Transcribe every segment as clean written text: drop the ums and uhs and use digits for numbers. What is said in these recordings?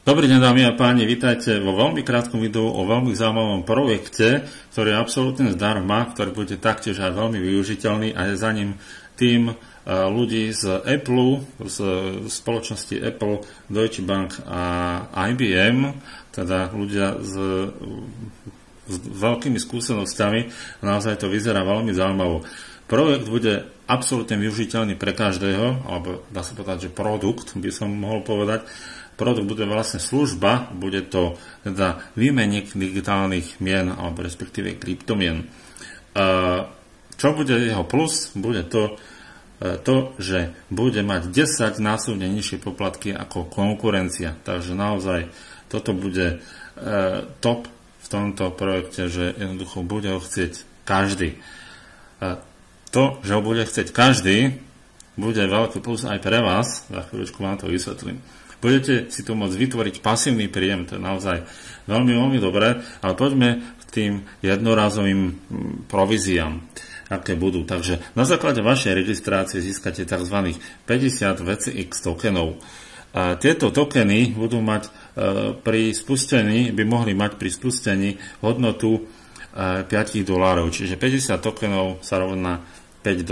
Dobrý deň, dámy a páni, vítajte vo veľmi krátkom videu o veľmi zaujímavom projekte, ktorý je absolútne zdarma, ktorý bude taktiež aj veľmi využiteľný a je za ním tým ľudí z Apple, z spoločnosti Apple, Deutsche Bank a IBM, teda ľudia s veľkými skúsenosťami. Naozaj to vyzerá veľmi zaujímavo. Projekt bude absolútne využiteľný pre každého, alebo dá sa povedať, že produkt, by som mohol povedať. Produkt bude vlastne služba, bude to teda výmenník digitálnych mien, alebo respektíve kryptomien. Čo bude jeho plus? Bude to, že bude mať 10-násobne nižšie poplatky ako konkurencia. Takže naozaj toto bude top v tomto projekte, že jednoducho bude ho chcieť každý. To, že ho bude chcieť každý, bude veľký plus aj pre vás. Za chvíľučku vám to vysvetlím. Budete si tu môcť vytvoriť pasívny príjem, to je naozaj veľmi, veľmi dobré, ale poďme k tým jednorazovým províziám, aké budú. Takže na základe vašej registrácie získate tzv. 50 VCX tokenov. A tieto tokeny budú mať pri spustení, by mohli mať pri spustení hodnotu $5, čiže 50 tokenov sa rovná $5.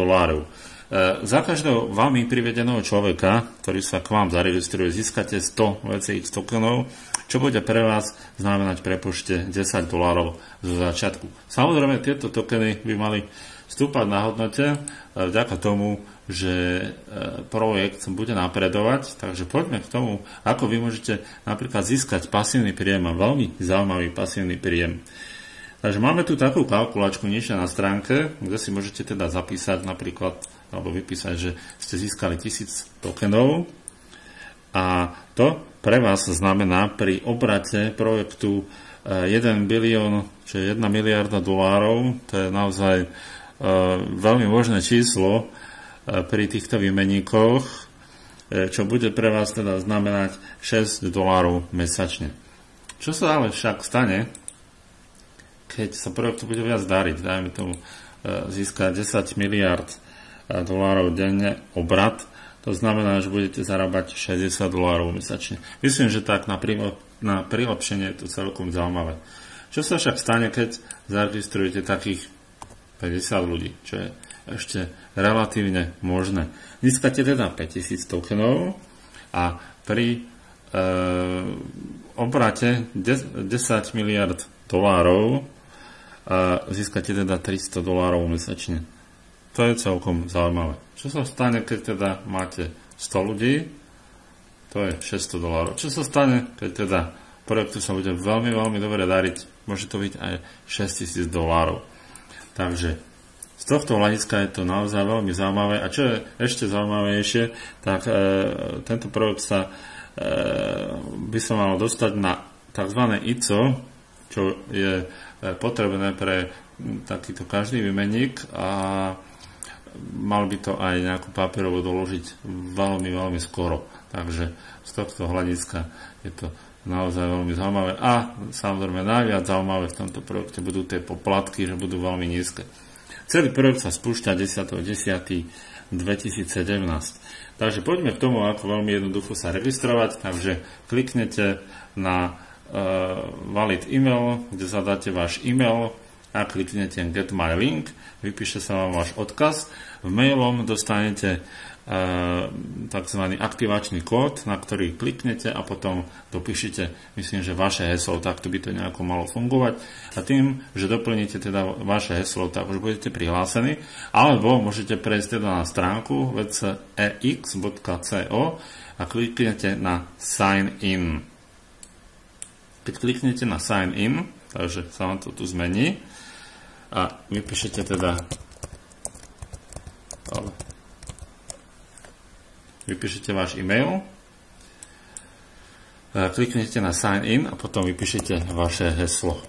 Za každého vami privedeného človeka, ktorý sa k vám zaregistruje, získate 100 VCX tokenov, čo bude pre vás znamenať pre pošte $10 zo začiatku. Samozrejme, tieto tokeny by mali stúpať na hodnote vďaka tomu, že projekt bude napredovať. Takže poďme k tomu, ako vy môžete napríklad získať pasívny príjem a veľmi zaujímavý pasívny príjem. Takže máme tu takú kalkulačku nižšie na stránke, kde si môžete teda zapísať napríklad alebo vypísať, že ste získali 1000 tokenov a to pre vás znamená pri obrate projektu 1 bilión, čo je 1 miliarda dolárov, to je naozaj veľmi možné číslo pri týchto výmenníkoch, čo bude pre vás teda znamenať $6 mesačne. Čo sa ale však stane, keď sa projektu bude viac dariť, dajme tomu získať 10 miliard dolárov denne obrat, to znamená, že budete zarábať $60 mesačne. Myslím, že tak na prilepšenie je to celkom zaujímavé. Čo sa však stane, keď zaregistrujete takých 50 ľudí, čo je ešte relatívne možné. Získate teda 5000 tokenov a pri obrate 10 miliard dolárov získate teda $300 mesačne. To je celkom zaujímavé. Čo sa stane, keď teda máte 100 ľudí? To je $600. Čo sa stane, keď teda projektu sa bude veľmi, veľmi dobre dariť? Môže to byť aj $6000. Takže z tohto hľadiska je to naozaj veľmi zaujímavé. A čo je ešte zaujímavejšie, tak tento projekt sa by sa mal dostať na tzv. ICO, čo je potrebné pre takýto každý výmenník a mal by to aj nejakú papierovo doložiť veľmi, veľmi skoro. Takže z tohto hľadiska je to naozaj veľmi zaujímavé. A samozrejme najviac zaujímavé v tomto projekte budú tie poplatky, že budú veľmi nízke. Celý projekt sa spúšťa 10.10.2017. Takže poďme k tomu, ako veľmi jednoducho sa registrovať. Takže kliknete na valid email, kde zadáte váš email a kliknete Get My Link, vypíše sa vám váš odkaz. V mailom dostanete tzv. Aktivačný kód, na ktorý kliknete a potom dopíšete, myslím, že vaše heslo, takto by to nejako malo fungovať. A tým, že doplníte teda vaše heslo, tak už budete prihlásení, alebo môžete prejsť teda na stránku www.ex.co a kliknete na Sign In. Keď kliknete na Sign In, takže sa vám to tu zmení a vypíšete teda váš e-mail, kliknete na Sign In a potom vypíšete vaše heslo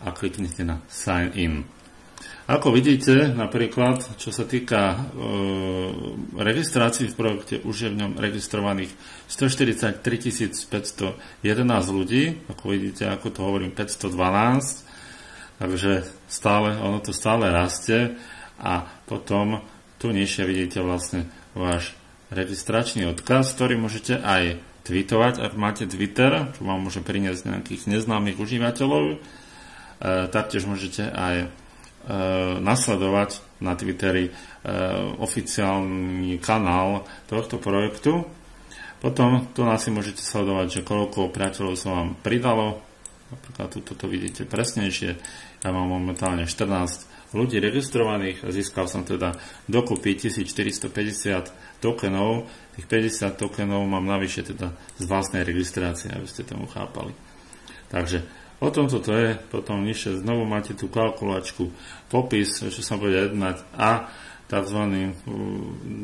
a kliknete na Sign In. Ako vidíte, napríklad, čo sa týka registrácií v projekte, už je v ňom registrovaných 143 511 ľudí, ako vidíte, ako to hovorím, 512, takže ono to stále rastie a potom tu nižšie vidíte vlastne váš registračný odkaz, ktorý môžete aj tweetovať, ak máte Twitter, čo vám môže priniesť nejakých neznámych užívateľov. Taktiež môžete aj nasledovať na Twitteri oficiálny kanál tohto projektu. Potom tu nás si môžete sledovať, že koľko priateľov sa vám pridalo. Napríklad tu vidíte presnejšie. Ja mám momentálne 14 ľudí registrovaných a získal som teda dokopy 1450 tokenov. Tých 50 tokenov mám navyše teda z vlastnej registrácie, aby ste tomu chápali. Takže o tomto to je, potom nižšie znovu máte tú kalkulačku, popis, čo sa bude jednať a tzv.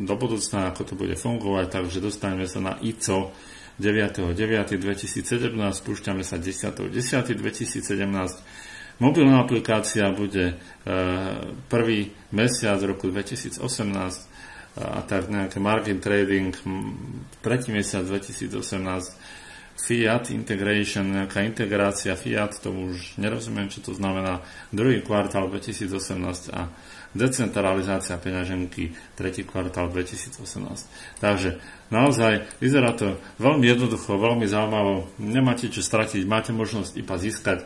Do budúcna, ako to bude fungovať, takže dostaneme sa na ICO 9.9.2017, spúšťame sa 10.10.2017. Mobilná aplikácia bude prvý mesiac roku 2018 a tak nejaké margin trading tretí mesiac 2018, Fiat Integration, nejaká integrácia Fiat, tomu už nerozumiem, čo to znamená, druhý kvartál 2018 a decentralizácia peňaženky tretí kvartál 2018. Takže naozaj vyzerá to veľmi jednoducho, veľmi zaujímavo, nemáte čo stratiť, máte možnosť iba získať.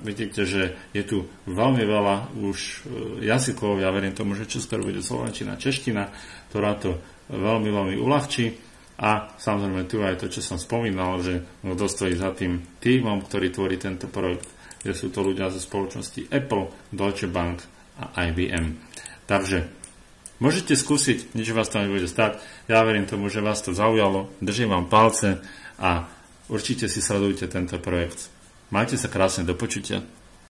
Vidíte, že je tu veľmi veľa už jazykov, ja verím tomu, že čoskoro bude slovenčina, čeština, ktorá to veľmi, veľmi uľahčí. A samozrejme tu aj to, čo som spomínal, že kto stojí za tým tímom, ktorý tvorí tento projekt, že sú to ľudia zo spoločnosti Apple, Deutsche Bank a IBM. Takže môžete skúsiť, nič vás to nebude stať. Ja verím tomu, že vás to zaujalo, držím vám palce a určite si sledujte tento projekt. Majte sa krásne, do počutia.